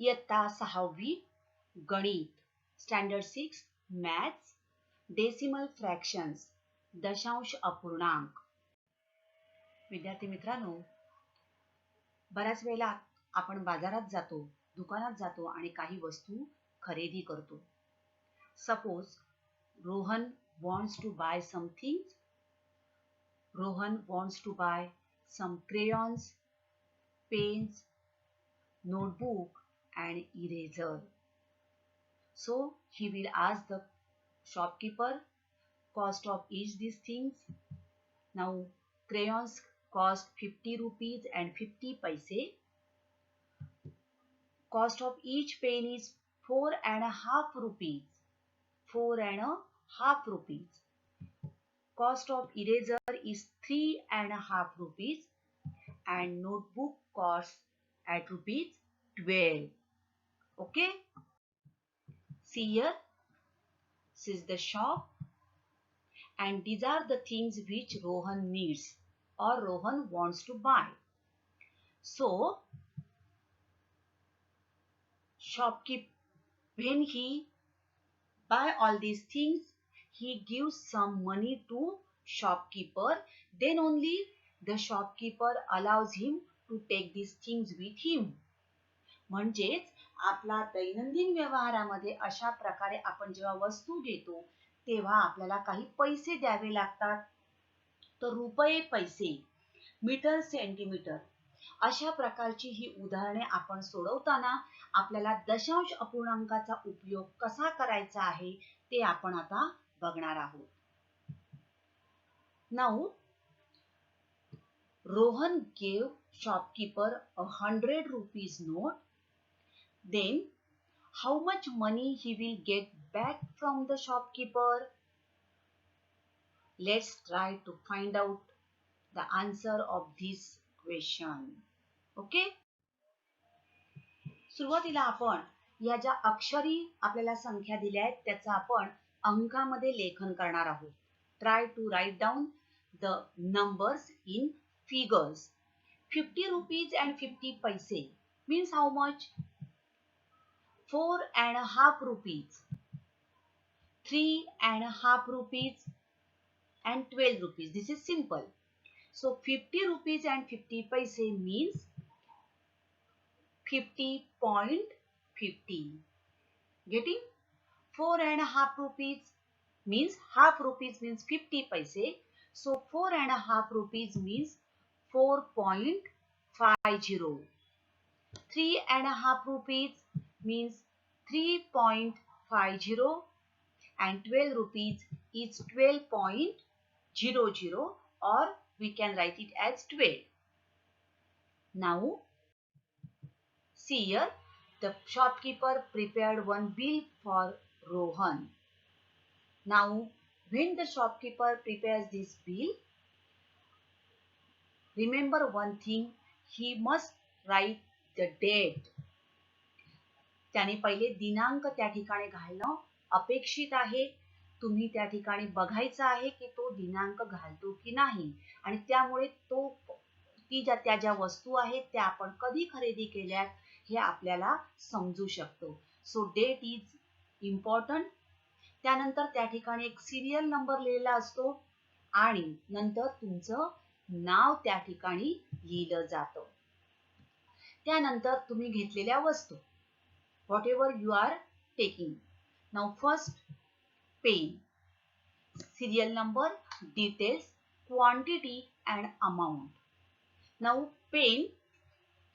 इयत्ता 6वी गणित, standard 6 maths, decimal fractions, दशांश अपूर्णांक. विद्यार्थी मित्रांनो, बऱ्याच वेळेला आपण बाजारात जातो, दुकानात जातो आणि काही वस्तू खरेदी करतो. Suppose Rohan wants to buy some things. Rohan wants to buy some crayons, pens, notebook and eraser. So he will ask the shopkeeper cost of each these things. Now crayons cost 50 rupees and 50 paise. Cost of each pen is 4.5 rupees. 4.5 rupees. Cost of eraser is 3.5 rupees and notebook costs at rupees 12. Okay? See here, this is the shop and these are the things which Rohan needs or Rohan wants to buy. So, shopkeeper, when he buy all these things, he gives some money to shopkeeper, then only the shopkeeper allows him to take these things with him. म्हणजेच आपला दैनंदिन व्यवहारामध्ये अशा प्रकारे आपण जेव्हा वस्तू घेतो तेव्हा आपल्याला काही पैसे द्यावे लागतात. तर रुपये, पैसे, मीटर, सेंटीमीटर अशा प्रकारची ही उदाहरणे आपण सोडवताना आपल्याला दशांश अपूर्णांकाचा उपयोग कसा करायचा आहे ते आपण आता बघणार आहोत. Now, Rohan gave shopkeeper 100 rupees note. Then, how much money he will get back from the shopkeeper? Let's try to find out the answer of this question. Okay? सुरुवातीला आपण या ज्या अक्षरी आपल्याला संख्या दिल्या आहेत त्याचं आपण अंकामध्ये लेखन करणार आहोत. Try to write down the numbers in figures. 50 rupees and 50 paise means how much? 4.5 rupees, 3.5 rupees and 12 rupees. This is simple. So 50 rupees and 50 paise means 50.50. Getting? 4.5 rupees means half rupees means 50 paise. So 4.5 rupees means 4.50. 3.5 rupees means 3.50 and 12 rupees is 12.00 or we can write it as 12. Now see here, the shopkeeper prepared one bill for Rohan. Now when the shopkeeper prepares this bill, remember one thing, he must write the date. त्याने पहिले दिनांक त्या ठिकाणी घालणं अपेक्षित आहे. तुम्ही त्या ठिकाणी बघायचं आहे की तो दिनांक घालतो की नाही आणि त्यामुळे त्या ज्या वस्तू आहेत त्या आपण कधी खरेदी केल्यात हे आपल्याला समजू शकतो. सो डेट इज इम्पॉर्टंट. त्यानंतर त्या ठिकाणी एक सिरियल नंबर लिहिलेला असतो आणि नंतर तुमचं नाव त्या ठिकाणी लिहिलं जातं. त्यानंतर तुम्ही घेतलेल्या वस्तू whatever you are taking. Now first pen, serial number, details, quantity and amount. Now pen,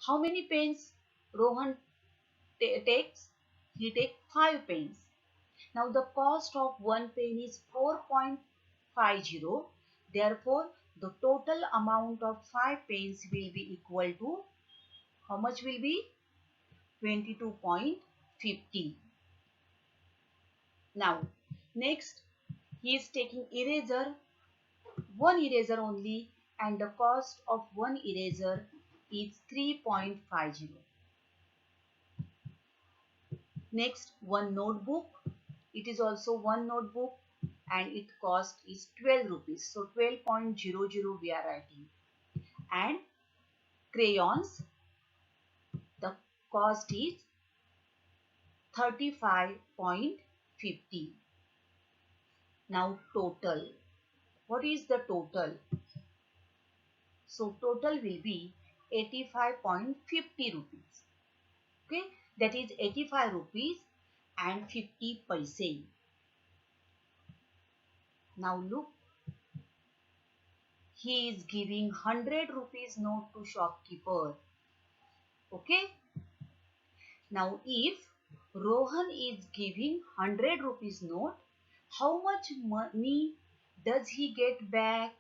how many pens Rohan takes? He takes 5 pens. Now the cost of one pen is 4.50. Therefore the total amount of 5 pens will be equal to how much will be? 22.50. Now next he is taking eraser, one eraser only, and the cost of one eraser is 3.50. Next one notebook, it is also one notebook and its cost is 12 rupees. So 12.00 we are writing. And crayons, the cost is 35.50. Now total. What is the total? So total will be 85.50 rupees. Okay, that is 85 rupees and 50 paise. Now look, he is giving 100 rupees note to shopkeeper. Okay. Now if Rohan is giving 100 rupees note, how much money does he get back?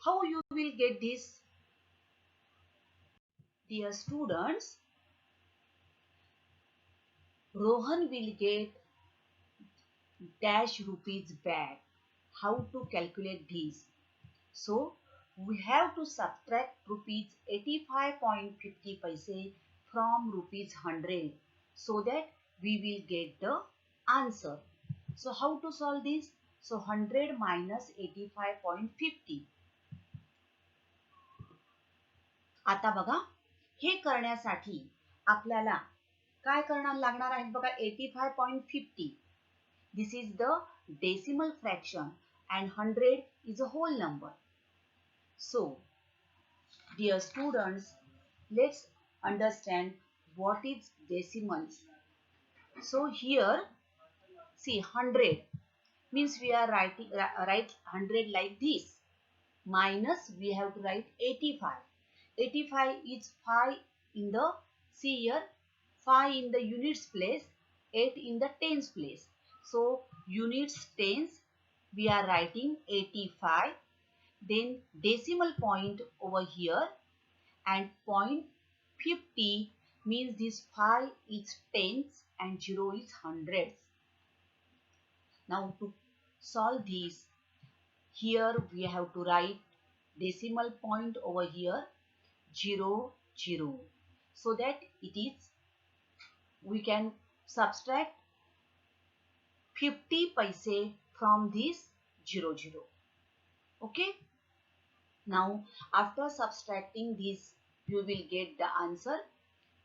How you will get this? Dear students, Rohan will get dash rupees back. How to calculate this? So we have to subtract rupees 85.50 paise from rupees 100 so that we will get the answer. So how to solve this? So 100 minus 85.50. आता बघा, हे करण्यासाठी आपल्याला काय करणार लागणार आहे बघा, 85.50. This is the decimal fraction and 100 is a whole number. So, dear students, let's understand what is decimals. So here, see 100 means we are write 100 like this. Minus we have to write 85. 85 is 5 in the, see here, 5 in the units place, 8 in the tens place. So units tens we are writing 85. Then decimal point over here and point 50 means this 5 is tens and 0 is hundreds. Now to solve this, here we have to write decimal point over here 0, 0, so that it is, we can subtract 50 paise from this 0, 0. Okay. Now after subtracting this, you will get the answer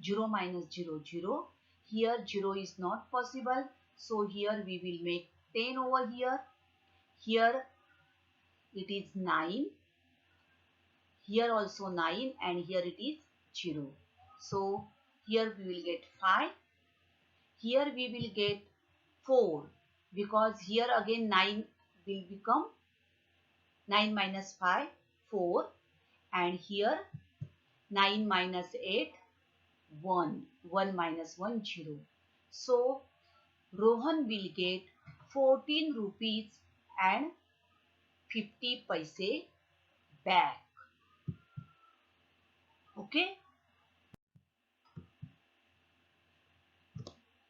0 minus 0, 0. Here 0 is not possible, so here we will make 10 over here. Here it is 9. Here also 9 and here it is 0. So here we will get 5. Here we will get 4 because here again 9 will become 9 minus 5, 4, and here 9 minus 8, 1, 1 minus 1, 0. So Rohan will get 14 rupees and 50 paise back. Okay.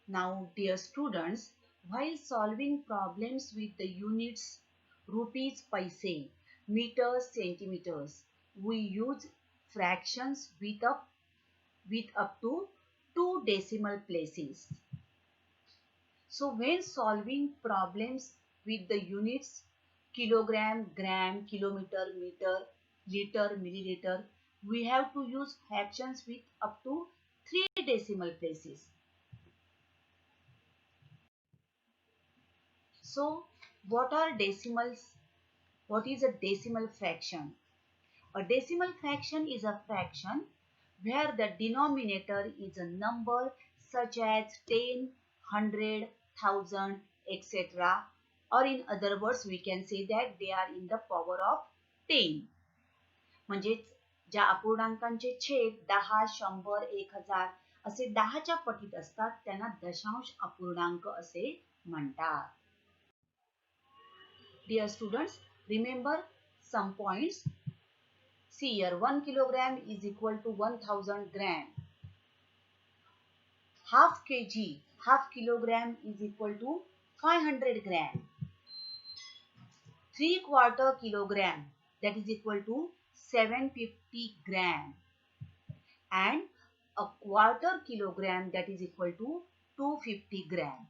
Now dear students, while solving problems with the units rupees, paise, meters, centimeters, we use fractions with up to 2 decimal places. So when solving problems with the units kilogram, gram, kilometer, meter, liter, milliliter, we have to use fractions with up to 3 decimal places. So what are decimals? What is a decimal fraction? A decimal fraction is a fraction where the denominator is a number such as 10, 100, 1000, etc. Or in other words, we can say that they are in the power of 10. म्हणजेच ज्या अपूर्णांकांचे छेद 10, 100, 1000 असे 10च्या पटीत असतात त्यांना दशांश अपूर्णांक असे म्हणतात. Dear students, remember some points. See here, 1 kilogram is equal to 1000 gram. Half kg, half kilogram is equal to 500 gram. 3/4 kilogram, that is equal to 750 gram. And a quarter kilogram, that is equal to 250 gram.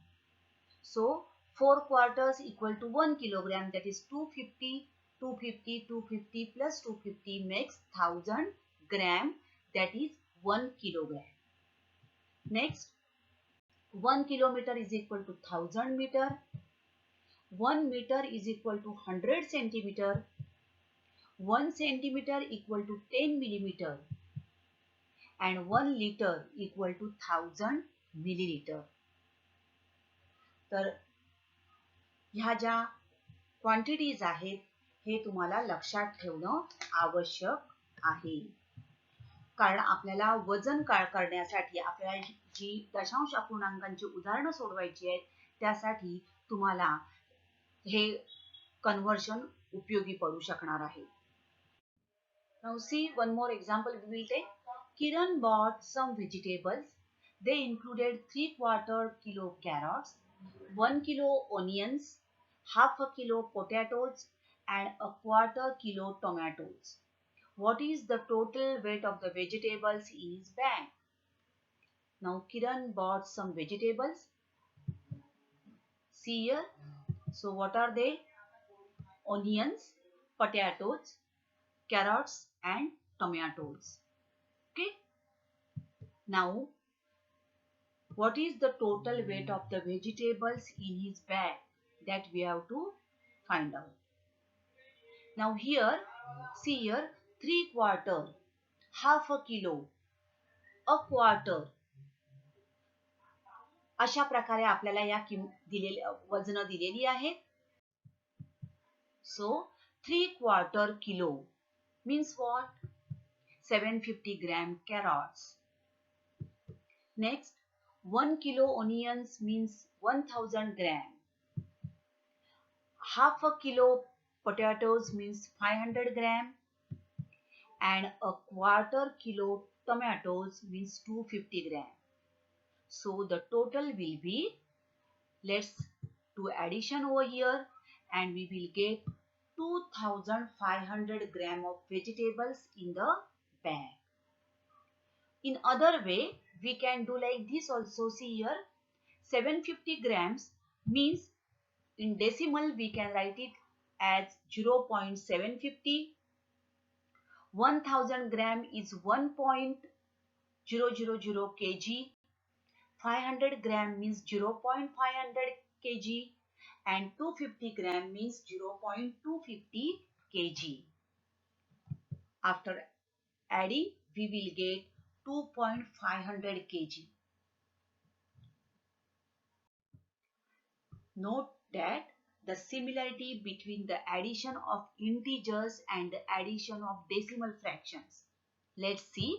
So 4 quarters equal to 1 kilogram, that is 250, 250, 250 plus 250 makes 1000 gram, that is 1 kilogram. Next, 1 kilometer is equal to 1000 meter. 1 meter is equal to 100 centimeter. 1 centimeter equal to 10 millimeter. And 1 liter equal to 1000 milliliter. तर ह्या ज्या quantities आहेत हे तुम्हाला लक्षात ठेवणं आवश्यक आहे. कारण आपल्याला वजन करण्यासाठी आपल्याला जी दशांश अपूर्णांकांची उदाहरणं सोडवायची आहेत त्यासाठी तुम्हाला हे कन्वर्जन उपयोगी पडू शकणार आहे. Now see one more example we will take. Kiran bought some vegetables. They included 3/4 kilo carrots, 1 kilo onions, half a kilo potatoes and a 1/4 kilo tomatoes. What is the total weight of the vegetables in his bag? Now Kiran bought some vegetables. See here. So what are they? Onions, potatoes, carrots and tomatoes. Okay. Now what is the total weight of the vegetables in his bag? That we have to find out. Now here, see here, 3/4, half a kilo, a quarter. अशा प्रकारे आपल्याला या वजन दिलेली आहेत. So 3/4 kilo means what? 750 gram carrots. Next, 1 kilo onions means 1000 gram. Half a kilo potatoes means 500 gram. And a 1/4 kilo tomatoes means 250 gram. So the total will be, let's do addition over here and we will get 2500 gram of vegetables in the bag. In other way, we can do like this also. See here, 750 grams means in decimal we can write it as 0.750. 1000 gram is 1.000 kg. 500 gram means 0.500 kg and 250 gram means 0.250 kg. After adding, we will get 2.500 kg. Note that the similarity between the addition of integers and the addition of decimal fractions. Let's see.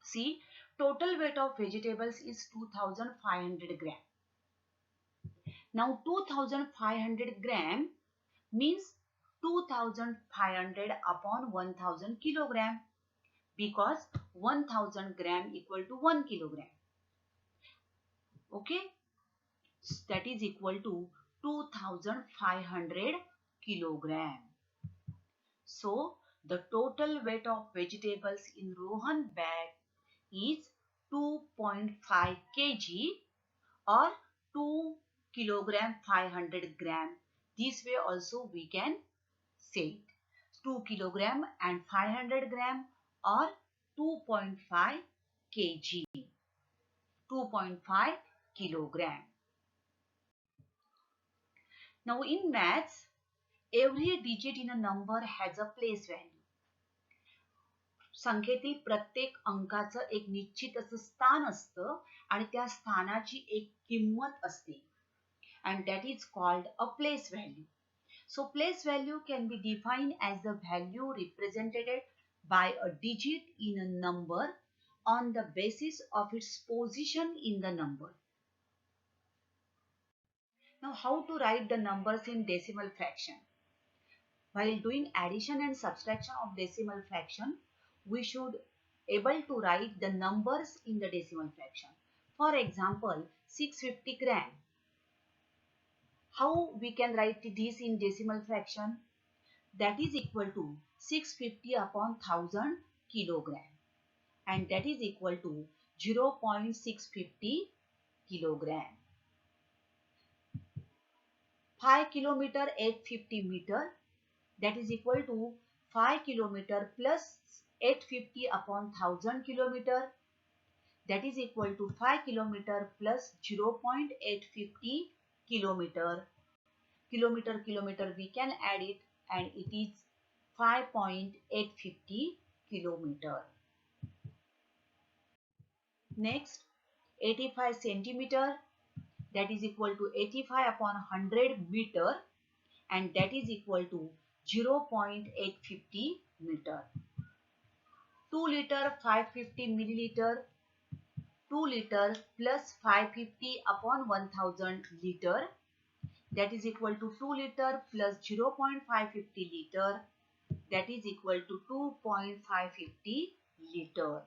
See, total weight of vegetables is 2500 gram. Now 2500 gram means 2500 upon 1000 kilogram because 1000 gram equal to 1 kilogram. Okay, that is equal to 2500 kilogram. So the total weight of vegetables in Rohan bag is 2.5 kg or 2 kilogram 500 gram. This way also we can say it. 2 kilogram and 500 gram or 2.5 kg. 2.5 kilogram. Now in maths, every digit in a number has a place value. संख्येतील प्रत्येक अंकाचं एक निश्चित असं स्थान असतं आणि त्या स्थानाची एक किंमत असते and that is called a place value. So place value can be defined as the value represented by a digit in a number on the basis of its position in the number. Now how to write the numbers in decimal fraction? While doing addition and subtraction of decimal fraction, we should able to write the numbers in the decimal fraction. For example, 650 gram. How we can write this in decimal fraction? That is equal to 650 upon 1000 kilogram. And that is equal to 0.650 kilogram. 5 kilometer 850 meter. That is equal to 5 kilometer plus 850 upon 1000 kilometer. that is equal to 5 kilometer plus 0.850 kilometer. Kilometer we can add it and it is 5.850 kilometer. Next, 85 centimeter, that is equal to 85 upon 100 meter, and that is equal to 0.850 meter. 2 liter 550 milliliter, 2 liter plus 550 upon 1000 liter, that is equal to 2 liter plus 0.550 liter, that is equal to 2.550 liter.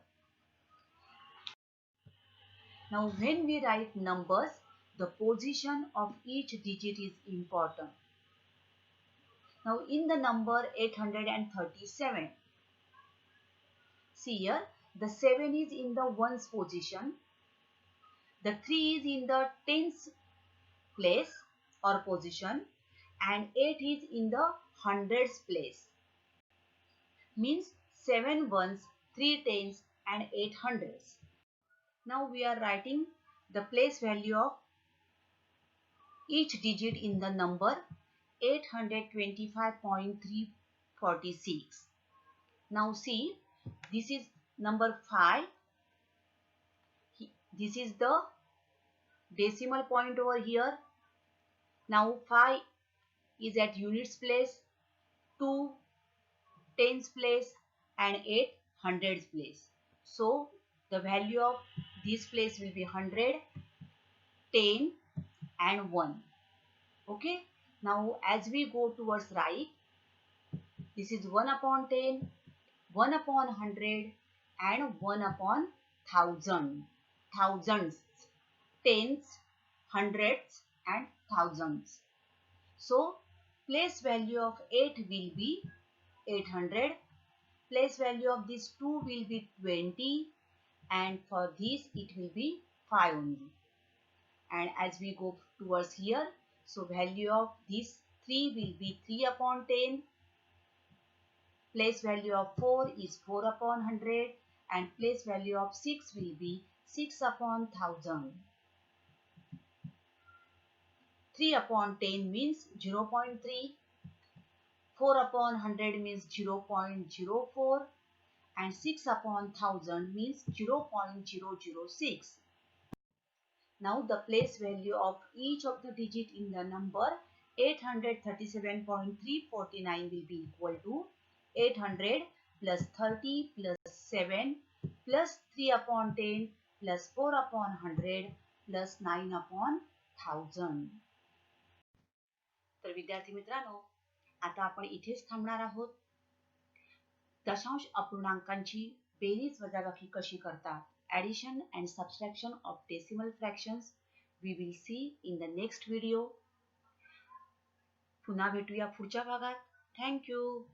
Now when we write numbers, the position of each digit is important. Now in the number 837, see here, the 7 is in the ones position, the 3 is in the tens place or position, and 8 is in the hundreds place. Means 7 ones, 3 tens and 8 hundreds. Now we are writing the place value of each digit in the number 825.346. Now see, this is number 5. This is the decimal point over here. Now 5 is at units place, 2 tens place and 8 hundreds place. So the value of this place will be 100, 10 and 1. Okay. Now as we go towards right, this is 1 upon 10, 1 upon 100 and 1 upon 1000. Thousands, tens, hundreds and thousands. So place value of 8 will be 800. Place value of this 2 will be 20, and for this it will be 5 only. And as we go towards here, so value of this 3 will be 3 upon 10. Place value of 4 is 4 upon 100, and place value of 6 will be 6 upon 1000. 3 upon 10 means 0.3. 4 upon 100 means 0.04, and 6 upon 1000 means 0.006. Now the place value of each of the digit in the number 837.349 will be equal to 800 plus 30 plus 7 plus 3 upon 10 plus 4 upon 100 plus 9 upon 1000. तर विद्यार्थी मित्रांनो, आता आपण इथेच थांबणार आहोत. दशांश अपूर्णांकांची berries वजाबाकी कशी करतात, addition and subtraction of decimal fractions, we will see in the next video. पुन्हा भेटूया पुढच्या भागात. Thank you.